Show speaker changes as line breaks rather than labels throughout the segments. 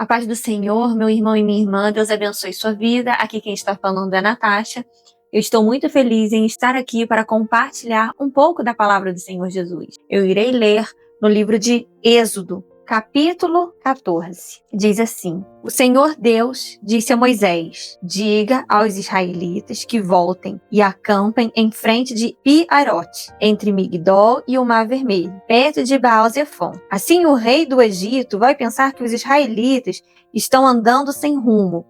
A paz do Senhor, meu irmão e minha irmã, Deus abençoe sua vida. Aqui quem está falando é a Natasha. Eu estou muito feliz em estar aqui para compartilhar um pouco da palavra do Senhor Jesus. Eu irei ler no livro de Êxodo, capítulo 14. Diz assim: O Senhor Deus disse a Moisés: diga aos israelitas que voltem e acampem em frente de Pi-Hahirote, entre Migdol e o Mar Vermelho, perto de Baal-Zefon. Assim o rei do Egito vai pensar que os israelitas estão andando sem rumo,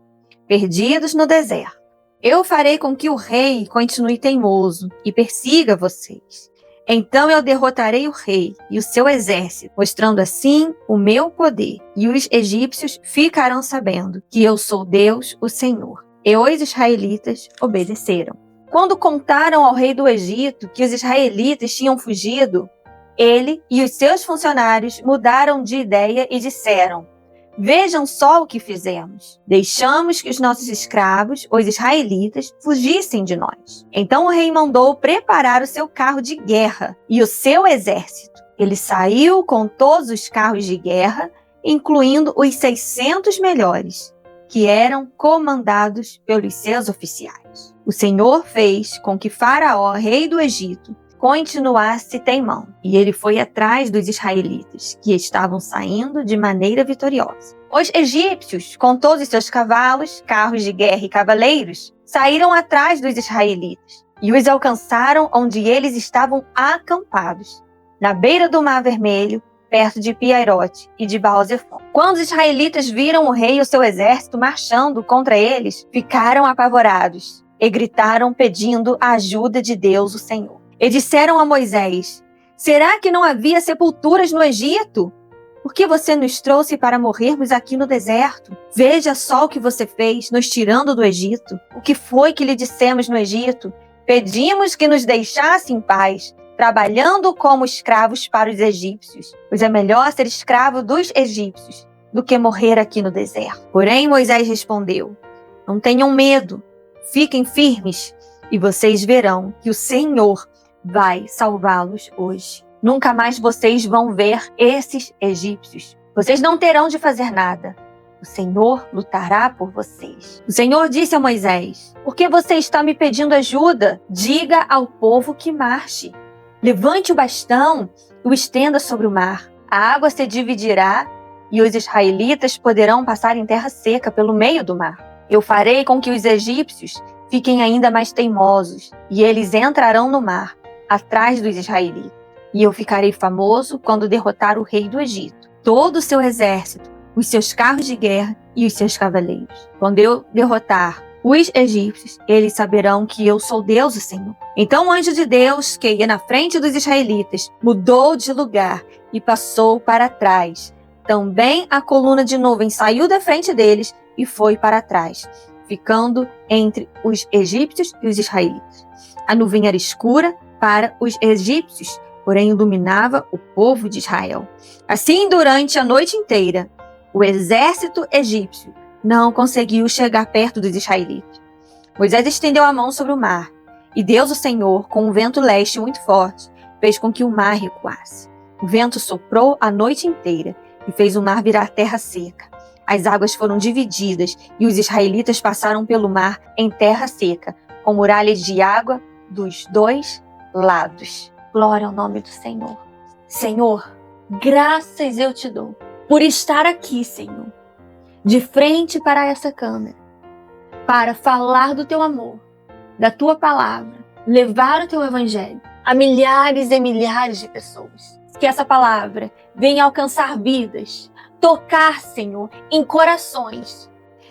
perdidos no deserto. Eu farei com que o rei continue teimoso e persiga vocês. Então eu derrotarei o rei e o seu exército, mostrando assim o meu poder. E os egípcios ficarão sabendo que eu sou Deus, o Senhor. E os israelitas obedeceram. Quando contaram ao rei do Egito que os israelitas tinham fugido, ele e os seus funcionários mudaram de ideia e disseram: vejam só o que fizemos. Deixamos que os nossos escravos, os israelitas, fugissem de nós. Então o rei mandou preparar o seu carro de guerra e o seu exército. Ele saiu com todos os carros de guerra, incluindo os 600 melhores, que eram comandados pelos seus oficiais. O Senhor fez com que Faraó, rei do Egito, continuasse teimando, e ele foi atrás dos israelitas, que estavam saindo de maneira vitoriosa. Os egípcios, com todos os seus cavalos, carros de guerra e cavaleiros, saíram atrás dos israelitas e os alcançaram onde eles estavam acampados, na beira do Mar Vermelho, perto de Pi-Hahirote e de Baal-Zefon. Quando os israelitas viram o rei e o seu exército marchando contra eles, ficaram apavorados e gritaram pedindo a ajuda de Deus, o Senhor. E disseram a Moisés: será que não havia sepulturas no Egito? Por que você nos trouxe para morrermos aqui no deserto? Veja só o que você fez, nos tirando do Egito. O que foi que lhe dissemos no Egito? Pedimos que nos deixasse em paz, trabalhando como escravos para os egípcios. Pois é melhor ser escravo dos egípcios do que morrer aqui no deserto. Porém, Moisés respondeu: não tenham medo, fiquem firmes, e vocês verão que o Senhor vai salvá-los hoje. Nunca mais vocês vão ver esses egípcios. Vocês não terão de fazer nada. O Senhor lutará por vocês. O Senhor disse a Moisés: por que você está me pedindo ajuda? Diga ao povo que marche. Levante o bastão e o estenda sobre o mar. A água se dividirá e os israelitas poderão passar em terra seca pelo meio do mar. Eu farei com que os egípcios fiquem ainda mais teimosos e eles entrarão no mar atrás dos israelitas. E eu ficarei famoso quando derrotar o rei do Egito, todo o seu exército, os seus carros de guerra e os seus cavaleiros. Quando eu derrotar os egípcios, eles saberão que eu sou Deus, o Senhor. Então o anjo de Deus, que ia na frente dos israelitas, mudou de lugar e passou para trás. Também a coluna de nuvem saiu da frente deles e foi para trás, ficando entre os egípcios e os israelitas. A nuvem era escura para os egípcios, porém iluminava o povo de Israel. Assim, durante a noite inteira, o exército egípcio não conseguiu chegar perto dos israelitas. Moisés estendeu a mão sobre o mar, e Deus, o Senhor, com um vento leste muito forte, fez com que o mar recuasse. O vento soprou a noite inteira e fez o mar virar terra seca. As águas foram divididas e os israelitas passaram pelo mar em terra seca, com muralhas de água dos dois lados. Glória ao nome do Senhor. Senhor, graças eu te dou por estar aqui, Senhor, de frente para essa câmera, para falar do teu amor, da tua palavra, levar o teu evangelho a milhares e milhares de pessoas. Que essa palavra venha alcançar vidas, tocar, Senhor, em corações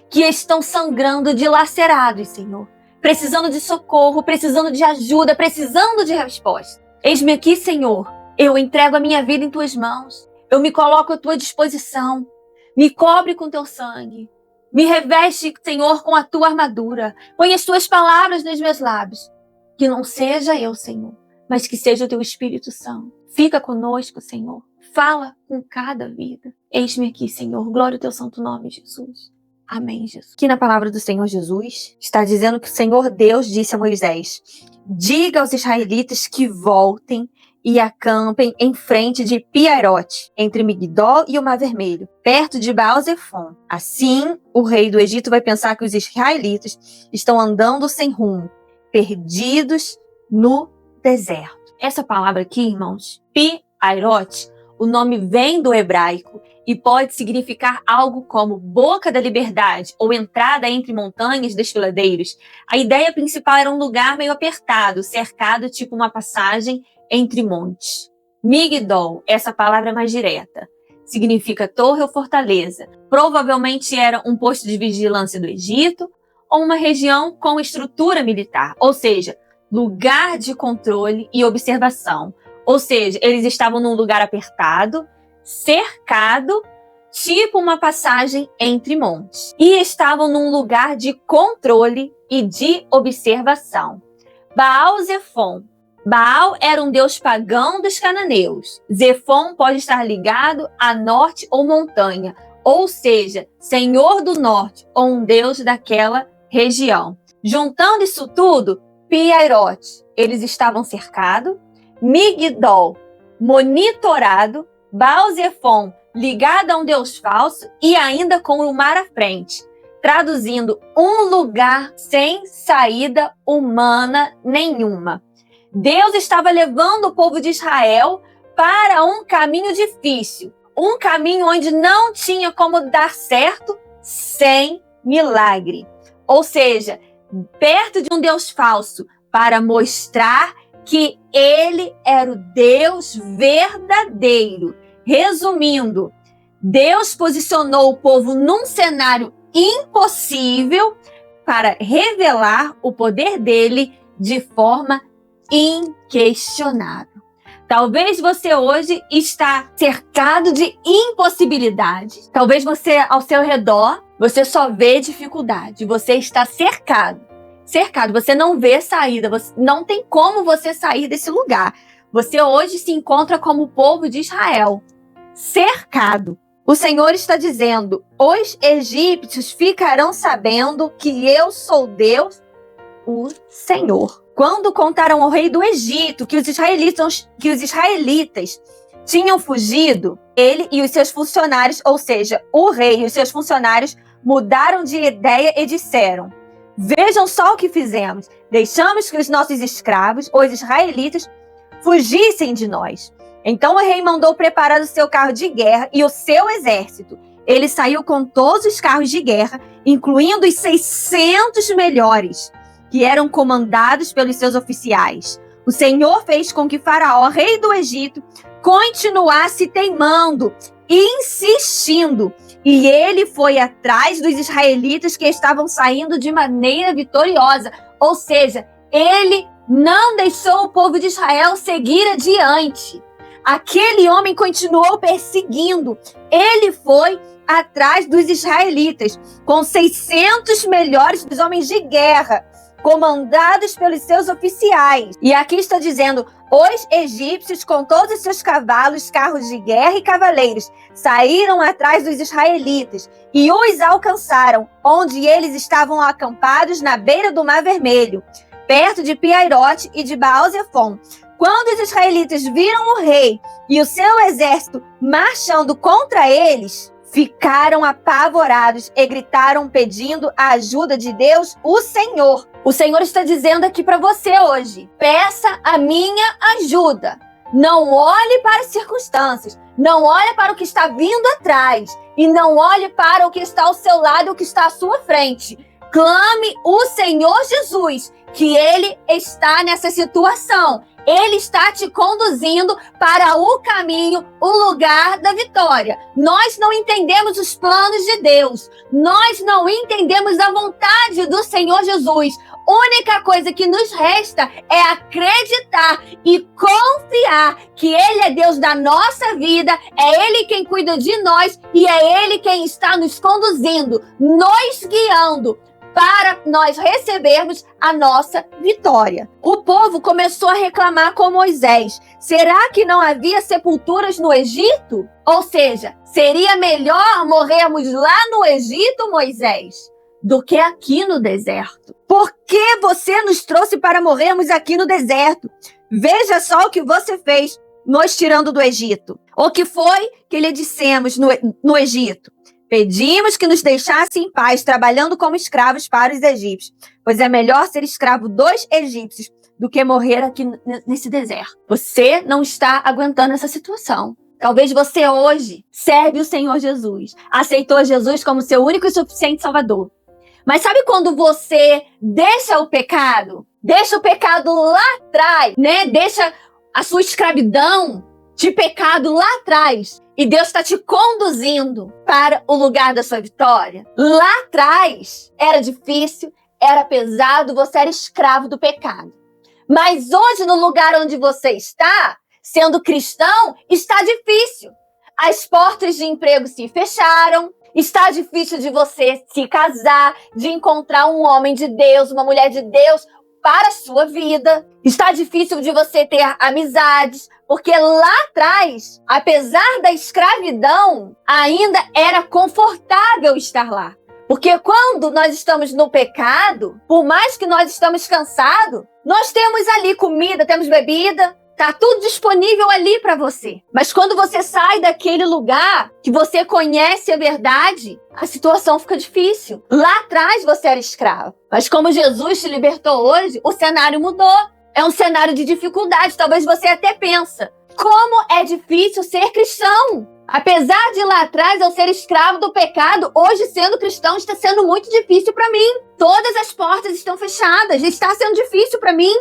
que estão sangrando, dilacerados, Senhor, precisando de socorro, precisando de ajuda, precisando de resposta. Eis-me aqui, Senhor, eu entrego a minha vida em tuas mãos, eu me coloco à tua disposição, me cobre com teu sangue, me reveste, Senhor, com a tua armadura, põe as tuas palavras nos meus lábios, que não seja eu, Senhor, mas que seja o teu Espírito Santo. Fica conosco, Senhor, fala com cada vida. Eis-me aqui, Senhor, glória ao teu santo nome, Jesus. Amém, Jesus. Aqui na palavra do Senhor Jesus, está dizendo que o Senhor Deus disse a Moisés: diga aos israelitas que voltem e acampem em frente de Pi-Hahirote, entre Migdol e o Mar Vermelho, perto de Baal-Zefon. Assim, o rei do Egito vai pensar que os israelitas estão andando sem rumo, perdidos no deserto. Essa palavra aqui, irmãos, Pi-Hahirote, o nome vem do hebraico e pode significar algo como boca da liberdade ou entrada entre montanhas desfiladeiros. A ideia principal era um lugar meio apertado, cercado tipo uma passagem entre montes. Migdol, essa palavra é mais direta, significa torre ou fortaleza. Provavelmente era um posto de vigilância do Egito ou uma região com estrutura militar, ou seja, lugar de controle e observação. Ou seja, eles estavam num lugar apertado, cercado, tipo uma passagem entre montes. E estavam num lugar de controle e de observação. Baal-Zefon. Baal era um deus pagão dos cananeus. Zefon pode estar ligado a norte ou montanha, ou seja, senhor do norte ou um deus daquela região. Juntando isso tudo, Pi-Hahirote, eles estavam cercados, Migdol, monitorado, Baal-Zefon, ligado a um deus falso e ainda com o mar à frente, traduzindo um lugar sem saída humana nenhuma. Deus estava levando o povo de Israel para um caminho difícil, um caminho onde não tinha como dar certo sem milagre. Ou seja, perto de um Deus falso, para mostrar que ele era o Deus verdadeiro. Resumindo, Deus posicionou o povo num cenário impossível para revelar o poder dele de forma inquestionável. Talvez você hoje está cercado de impossibilidades. Talvez você, ao seu redor, você só vê dificuldade. Você está cercado. Você não vê saída. Não tem como você sair desse lugar. Você hoje se encontra como o povo de Israel, cercado. O Senhor está dizendo: os egípcios ficarão sabendo que eu sou Deus, o Senhor. Quando contaram ao rei do Egito que os israelitas tinham fugido, ele e os seus funcionários, ou seja, o rei e os seus funcionários, mudaram de ideia e disseram: vejam só o que fizemos. Deixamos que os nossos escravos, os israelitas, fugissem de nós. Então o rei mandou preparar o seu carro de guerra e o seu exército. Ele saiu com todos os carros de guerra, incluindo os 600 melhores, que eram comandados pelos seus oficiais. O Senhor fez com que Faraó, rei do Egito, continuasse teimando, insistindo, e ele foi atrás dos israelitas que estavam saindo de maneira vitoriosa. Ou seja, ele não deixou o povo de Israel seguir adiante. Aquele homem continuou perseguindo. Ele foi atrás dos israelitas, com 600 melhores dos homens de guerra, comandados pelos seus oficiais. E aqui está dizendo: os egípcios, com todos os seus cavalos, carros de guerra e cavaleiros, saíram atrás dos israelitas e os alcançaram, onde eles estavam acampados na beira do Mar Vermelho, perto de Pi-Hahirote e de Baal-Zefon. Quando os israelitas viram o rei e o seu exército marchando contra eles, ficaram apavorados e gritaram pedindo a ajuda de Deus, o Senhor. O Senhor está dizendo aqui para você hoje: peça a minha ajuda. Não olhe para as circunstâncias, não olhe para o que está vindo atrás e não olhe para o que está ao seu lado e o que está à sua frente. Clame o Senhor Jesus, que Ele está nessa situação. Ele está te conduzindo para o caminho, o lugar da vitória. Nós não entendemos os planos de Deus. Nós não entendemos a vontade do Senhor Jesus. A única coisa que nos resta é acreditar e confiar que Ele é Deus da nossa vida, é Ele quem cuida de nós e é Ele quem está nos conduzindo, nos guiando, para nós recebermos a nossa vitória. O povo começou a reclamar com Moisés: será que não havia sepulturas no Egito? Ou seja, seria melhor morrermos lá no Egito, Moisés, do que aqui no deserto. Por que você nos trouxe para morrermos aqui no deserto? Veja só o que você fez nos tirando do Egito. O que foi que lhe dissemos no Egito? Pedimos que nos deixasse em paz, trabalhando como escravos para os egípcios, pois é melhor ser escravo dos egípcios do que morrer aqui nesse deserto. Você não está aguentando essa situação. Talvez você hoje serve o Senhor Jesus, aceitou Jesus como seu único e suficiente Salvador. Mas sabe quando você deixa o pecado lá atrás, né? Deixa a sua escravidão de pecado lá atrás e Deus está te conduzindo para o lugar da sua vitória? Lá atrás era difícil, era pesado, você era escravo do pecado. Mas hoje, no lugar onde você está, sendo cristão, está difícil. As portas de emprego se fecharam, está difícil de você se casar, de encontrar um homem de Deus, uma mulher de Deus para a sua vida. Está difícil de você ter amizades, porque lá atrás, apesar da escravidão, ainda era confortável estar lá. Porque quando nós estamos no pecado, por mais que nós estamos cansados, nós temos ali comida, temos bebida, tá tudo disponível ali para você. Mas quando você sai daquele lugar que você conhece a verdade, a situação fica difícil. Lá atrás você era escravo. Mas como Jesus te libertou hoje, o cenário mudou. É um cenário de dificuldade. Talvez você até pensa, como é difícil ser cristão. Apesar de lá atrás eu ser escravo do pecado, hoje sendo cristão está sendo muito difícil para mim. Todas as portas estão fechadas, está sendo difícil para mim.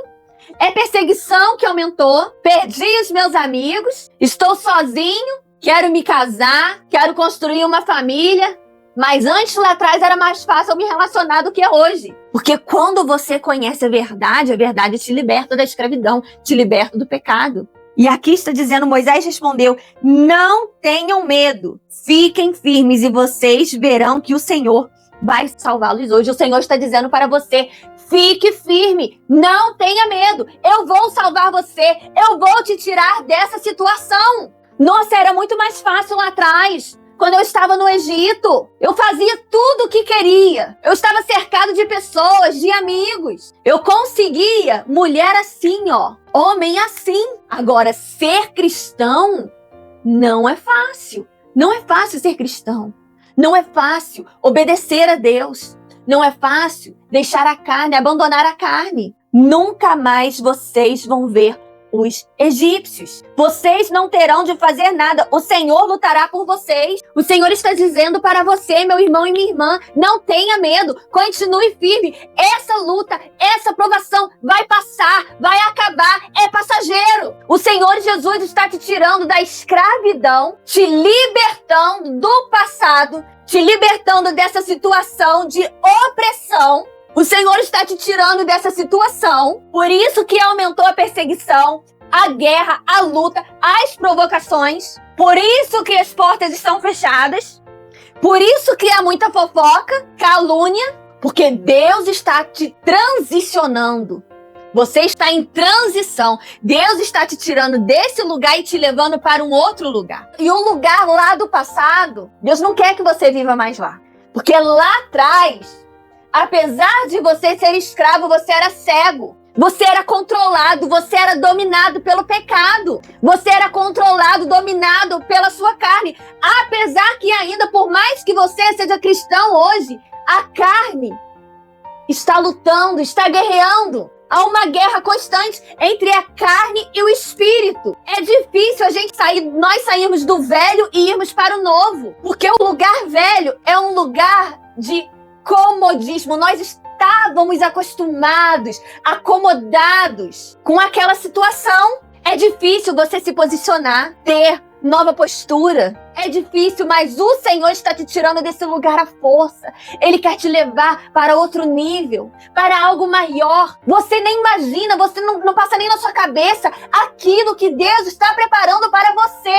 É perseguição que aumentou, perdi os meus amigos, estou sozinho, quero me casar, quero construir uma família. Mas antes, lá atrás, era mais fácil eu me relacionar do que é hoje. Porque quando você conhece a verdade te liberta da escravidão, te liberta do pecado. E aqui está dizendo, Moisés respondeu, não tenham medo, fiquem firmes e vocês verão que o Senhor vai salvá-los hoje. O Senhor está dizendo para você, fique firme, não tenha medo, eu vou salvar você, eu vou te tirar dessa situação. Nossa, era muito mais fácil lá atrás. Quando eu estava no Egito, eu fazia tudo o que queria. Eu estava cercado de pessoas, de amigos. Eu conseguia mulher assim, ó, homem assim. Agora, ser cristão não é fácil. Não é fácil ser cristão. Não é fácil obedecer a Deus. Não é fácil deixar a carne, abandonar a carne. Nunca mais vocês vão ver os egípcios. Vocês não terão de fazer nada. O Senhor lutará por vocês. O Senhor está dizendo para você, meu irmão e minha irmã, não tenha medo. Continue firme. Essa luta, essa provação vai passar, vai acabar. É passageiro. O Senhor Jesus está te tirando da escravidão, te libertando do passado, te libertando dessa situação de opressão. O Senhor está te tirando dessa situação. Por isso que aumentou a perseguição, a guerra, a luta, as provocações. Por isso que as portas estão fechadas. Por isso que há muita fofoca, calúnia. Porque Deus está te transicionando. Você está em transição. Deus está te tirando desse lugar e te levando para um outro lugar. E o lugar lá do passado, Deus não quer que você viva mais lá. Porque lá atrás, apesar de você ser escravo, você era cego. Você era controlado, você era dominado pelo pecado. Você era controlado, dominado pela sua carne. Apesar que ainda, por mais que você seja cristão hoje, a carne está lutando, está guerreando. Há uma guerra constante entre a carne e o espírito. É difícil a gente nós sairmos do velho e irmos para o novo. Porque o lugar velho é um lugar de comodismo. Nós estávamos acostumados, acomodados com aquela situação. É difícil você se posicionar, ter nova postura. É difícil, mas o Senhor está te tirando desse lugar à força. Ele quer te levar para outro nível, para algo maior. Você nem imagina, você não passa nem na sua cabeça aquilo que Deus está preparando para você.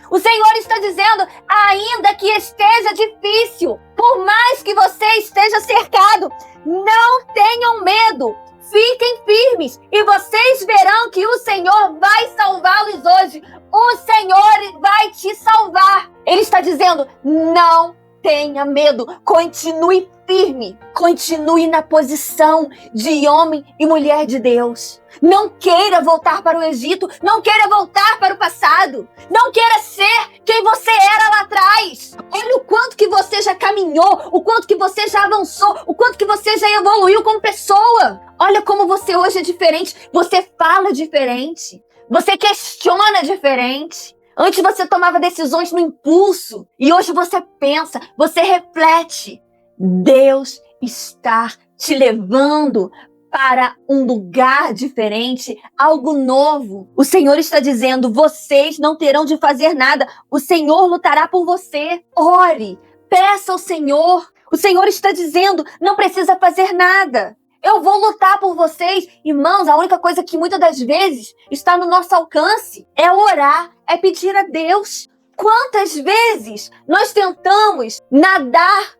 O Senhor está dizendo, ainda que esteja difícil, por mais que você esteja cercado, não tenham medo. Fiquem firmes e vocês verão que o Senhor vai salvá-los hoje. O Senhor vai te salvar. Ele está dizendo, não tenha medo, continue firme, continue na posição de homem e mulher de Deus. Não queira voltar para o Egito, não queira voltar para o passado, não queira ser quem você era lá atrás. Olha o quanto que você já caminhou, o quanto que você já avançou, o quanto que você já evoluiu como pessoa. Olha como você hoje é diferente, você fala diferente, você questiona diferente. Antes você tomava decisões no impulso e hoje você pensa, você reflete. Deus está te levando para um lugar diferente, algo novo. O Senhor está dizendo, vocês não terão de fazer nada. O Senhor lutará por você. Ore, peça ao Senhor. O Senhor está dizendo, não precisa fazer nada. Eu vou lutar por vocês. Irmãos, a única coisa que muitas das vezes está no nosso alcance é orar, é pedir a Deus. Quantas vezes nós tentamos nadar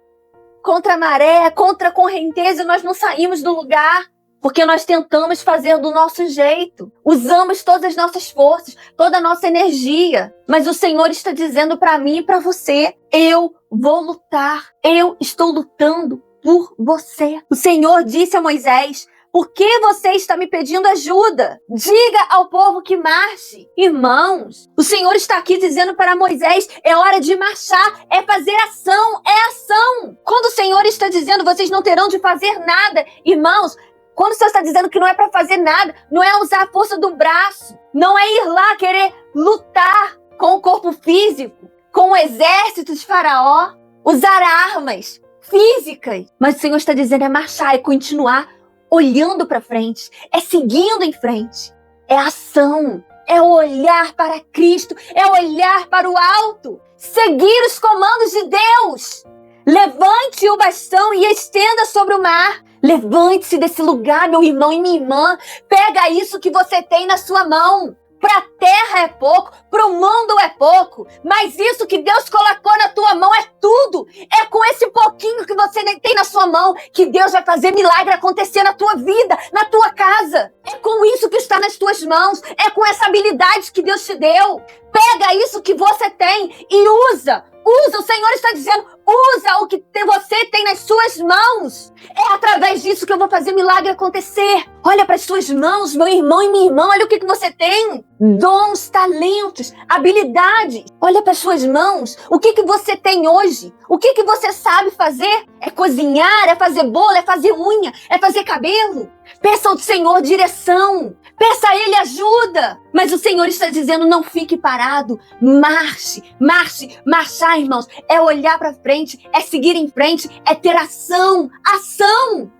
contra a maré, contra a correnteza e nós não saímos do lugar? Porque nós tentamos fazer do nosso jeito. Usamos todas as nossas forças, toda a nossa energia. Mas o Senhor está dizendo para mim e para você, eu vou lutar. Eu estou lutando por você. O Senhor disse a Moisés, por que você está me pedindo ajuda? Diga ao povo que marche. Irmãos, o Senhor está aqui dizendo para Moisés, é hora de marchar, é fazer ação, é ação. Quando o Senhor está dizendo, vocês não terão de fazer nada, irmãos, quando o Senhor está dizendo que não é para fazer nada, não é usar a força do braço, não é ir lá querer lutar com o corpo físico, com o exército de Faraó, usar armas físicas. Mas o Senhor está dizendo é marchar, é continuar olhando para frente, é seguindo em frente, é ação, é olhar para Cristo, é olhar para o alto, seguir os comandos de Deus. Levante o bastão e estenda sobre o mar. Levante-se desse lugar, meu irmão e minha irmã. Pega isso que você tem na sua mão. Para a terra é pouco, para o mundo é pouco, mas isso que Deus colocou na tua mão é tudo. É com esse pouquinho que você tem na sua mão que Deus vai fazer milagre acontecer na tua vida, na tua casa. É com isso que está nas tuas mãos, é com essa habilidade que Deus te deu. Pega isso que você tem e usa. Usa, o Senhor está dizendo, usa o que você tem nas suas mãos. É através disso que eu vou fazer milagre acontecer. Olha para as suas mãos, meu irmão e minha irmã, olha o que você tem. Dons, talentos, habilidades. Olha para as suas mãos, o que você tem hoje? O que você sabe fazer? É cozinhar, é fazer bolo, é fazer unha, é fazer cabelo? Peça ao Senhor direção, peça a Ele ajuda. Mas o Senhor está dizendo, não fique parado, marche, marche, marchar, irmãos. É olhar para frente, é seguir em frente, é ter ação, ação.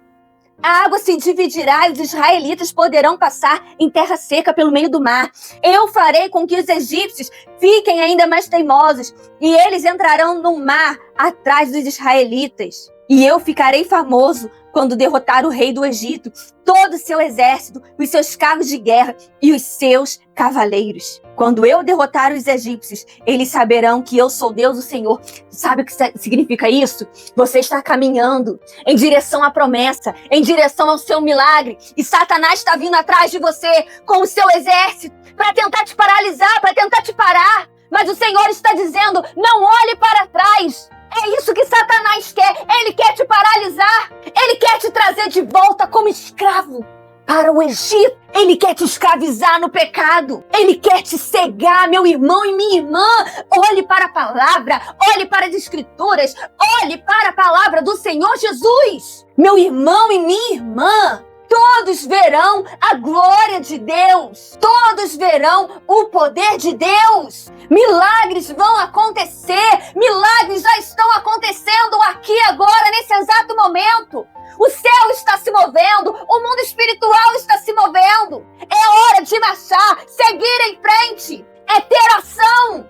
A água se dividirá e os israelitas poderão passar em terra seca pelo meio do mar. Eu farei com que os egípcios fiquem ainda mais teimosos e eles entrarão no mar atrás dos israelitas. E eu ficarei famoso quando derrotar o rei do Egito, todo o seu exército, os seus carros de guerra e os seus cavaleiros. Quando eu derrotar os egípcios, eles saberão que eu sou Deus, o Senhor. Sabe o que significa isso? Você está caminhando em direção à promessa, em direção ao seu milagre, e Satanás está vindo atrás de você com o seu exército para tentar te paralisar, para tentar te parar. Mas o Senhor está dizendo, não olhe para trás. É isso que Satanás quer. Ele quer te paralisar. Ele quer te trazer de volta como escravo para o Egito. Ele quer te escravizar no pecado. Ele quer te cegar, meu irmão e minha irmã. Olhe para a palavra. Olhe para as escrituras. Olhe para a palavra do Senhor Jesus. Meu irmão e minha irmã. Todos verão a glória de Deus. Todos verão o poder de Deus. Milagres vão acontecer. Milagres já estão acontecendo aqui agora, nesse exato momento. O céu está se movendo. O mundo espiritual está se movendo. É hora de marchar, seguir em frente. É ter ação.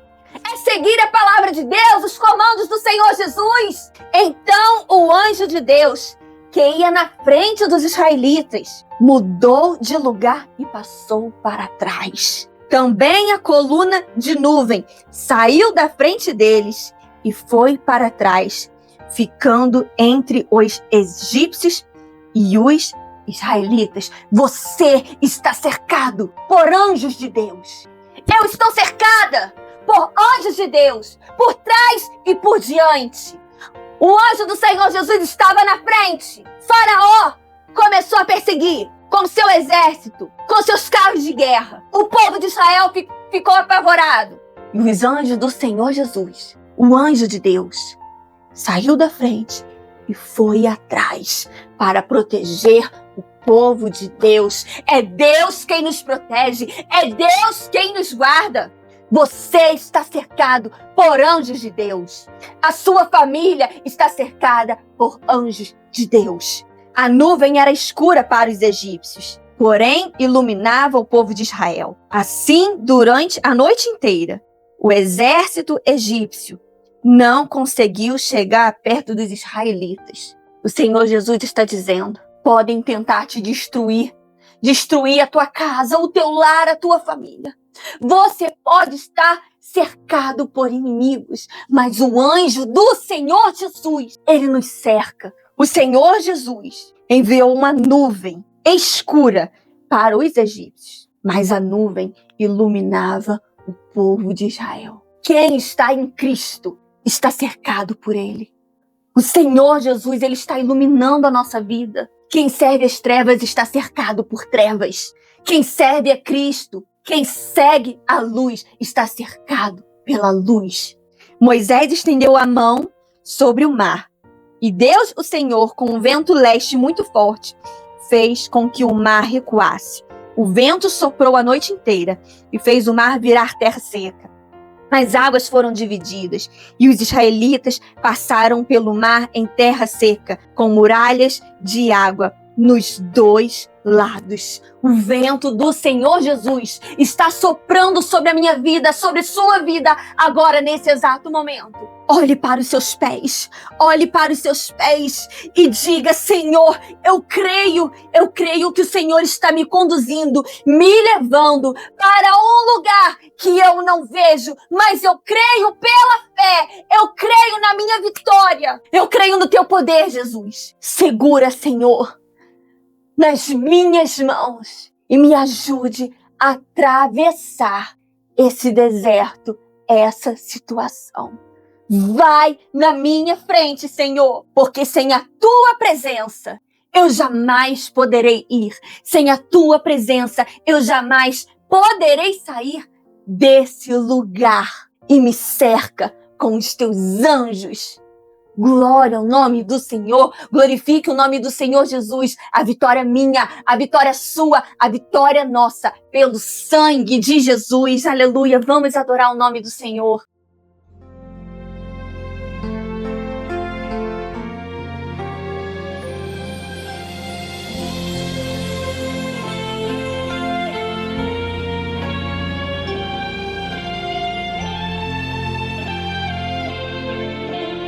É seguir a palavra de Deus, os comandos do Senhor Jesus. Então o anjo de Deus, que ia na frente dos israelitas, mudou de lugar e passou para trás. Também a coluna de nuvem saiu da frente deles e foi para trás, ficando entre os egípcios e os israelitas. Você está cercado por anjos de Deus. Eu estou cercada por anjos de Deus, por trás e por diante. O anjo do Senhor Jesus estava na frente. Faraó começou a perseguir com seu exército, com seus carros de guerra. O povo de Israel ficou apavorado. E os anjos do Senhor Jesus, o anjo de Deus, saiu da frente e foi atrás para proteger o povo de Deus. É Deus quem nos protege, é Deus quem nos guarda. Você está cercado por anjos de Deus. A sua família está cercada por anjos de Deus. A nuvem era escura para os egípcios, porém iluminava o povo de Israel. Assim, durante a noite inteira, o exército egípcio não conseguiu chegar perto dos israelitas. O Senhor Jesus está dizendo: podem tentar te destruir a tua casa, o teu lar, a tua família. Você pode estar cercado por inimigos, mas o anjo do Senhor Jesus, ele nos cerca. O Senhor Jesus enviou uma nuvem escura para os egípcios, mas a nuvem iluminava o povo de Israel. Quem está em Cristo está cercado por ele. O Senhor Jesus, ele está iluminando a nossa vida. Quem serve as trevas está cercado por trevas. Quem serve a Cristo, quem segue a luz, está cercado pela luz. Moisés estendeu a mão sobre o mar, e Deus, o Senhor, com um vento leste muito forte, fez com que o mar recuasse. O vento soprou a noite inteira e fez o mar virar terra seca. As águas foram divididas e os israelitas passaram pelo mar em terra seca, com muralhas de água nos dois lados. O vento do Senhor Jesus está soprando sobre a minha vida, sobre sua vida, agora nesse exato momento. Olhe para os seus pés e diga: Senhor, eu creio que o Senhor está me conduzindo, me levando para um lugar que eu não vejo, mas eu creio pela fé, eu creio na minha vitória, eu creio no teu poder, Jesus. Segura, Senhor, nas minhas mãos e me ajude a atravessar esse deserto, essa situação. Vai na minha frente, Senhor, porque sem a tua presença eu jamais poderei ir. Sem a tua presença eu jamais poderei sair desse lugar. E me cerca com os teus anjos. Glória ao nome do Senhor, glorifique o nome do Senhor Jesus. A vitória é minha, a vitória é sua, a vitória é nossa, pelo sangue de Jesus. Aleluia, vamos adorar o nome do Senhor.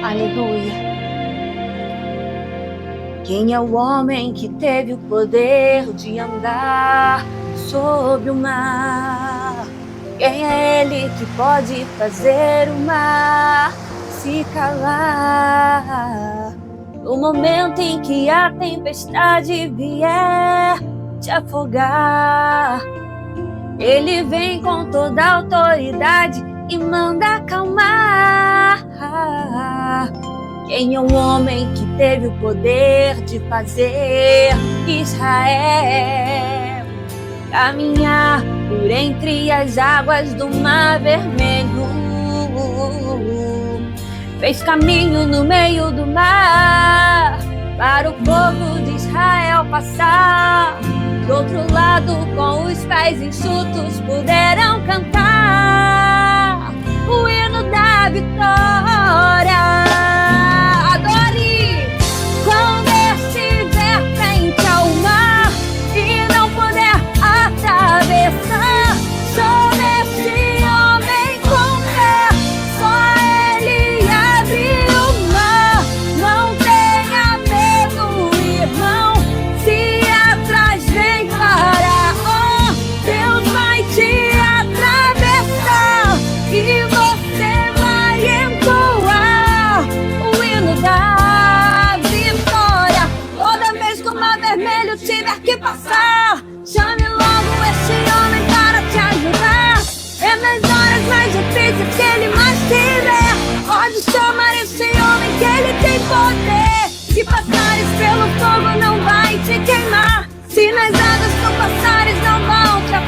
Aleluia. Quem é o homem que teve o poder de andar sobre o mar? Quem é ele que pode fazer o mar se calar? No momento em que a tempestade vier te afogar, ele vem com toda a autoridade e manda acalmar. Quem é o homem que teve o poder de fazer Israel caminhar por entre as águas do Mar Vermelho? Fez caminho no meio do mar para o povo de Israel passar. Do outro lado, com os pés enxutos, puderam cantar o hino da vitória. Adore! Quando estiver frente ao mar e não puder atravessar, chame esse homem com fé, só ele abre o mar. Não tenha medo, irmão, se atrás vem Faraó, Deus vai te atravessar e você vai entoar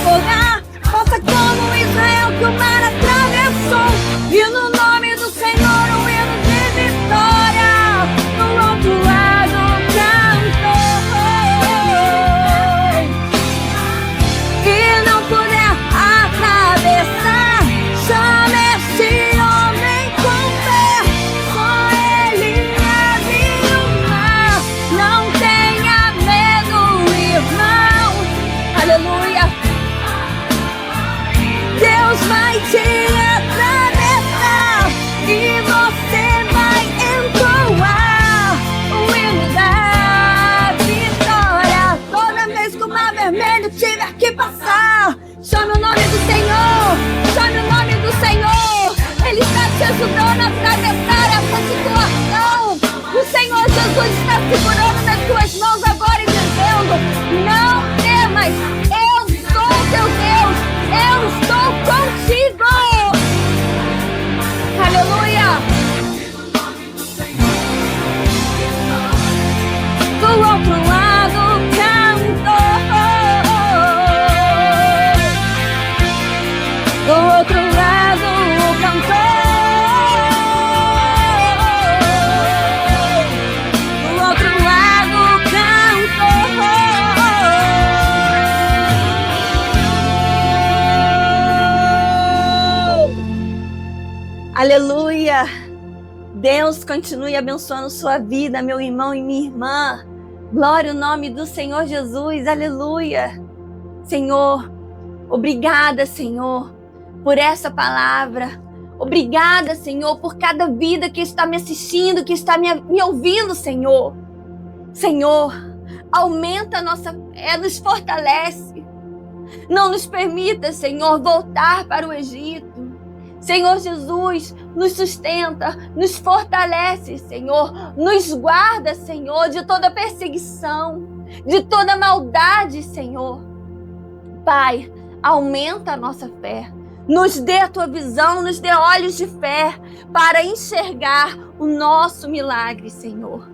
navegar. Faça como Israel que o mar atravessou. E no nome do Senhor um hino de vitória. Do outro lado cantou. E não puder atravessar, chame esse homem com fé. Só ele abre o mar. Não tenha medo, irmão. Aleluia. Deus vai te atravessar e você vai entoar o hino da vitória. Toda vez que o mar vermelho tiver que passar, chame o nome do Senhor, chame o nome do Senhor. Ele está te ajudando a atravessar essa situação. O Senhor Jesus está segurando nas tuas mãos agora e dizendo: não temas, eu sou teu Deus, eu estou contigo. Aleluia. Do outro lado cantou. Do outro lado cantou. Do outro lado cantou. Aleluia. Deus continue abençoando sua vida, meu irmão e minha irmã. Glória ao nome do Senhor Jesus. Aleluia. Senhor, obrigada, Senhor, por essa palavra. Obrigada, Senhor, por cada vida que está me assistindo, que está me ouvindo, Senhor. Senhor, aumenta a nossa fé, nos fortalece. Não nos permita, Senhor, voltar para o Egito. Senhor Jesus, nos sustenta, nos fortalece, Senhor. Nos guarda, Senhor, de toda perseguição, de toda maldade, Senhor. Pai, aumenta a nossa fé. Nos dê a tua visão, nos dê olhos de fé para enxergar o nosso milagre, Senhor.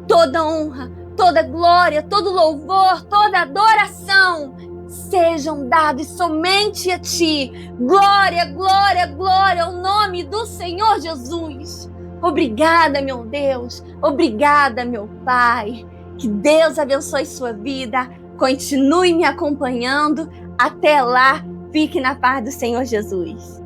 Toda honra, toda glória, todo louvor, toda adoração sejam dados somente a Ti. Glória, glória, glória ao nome do Senhor Jesus. Obrigada, meu Deus. Obrigada, meu Pai. Que Deus abençoe sua vida. Continue me acompanhando. Até lá, fique na paz do Senhor Jesus.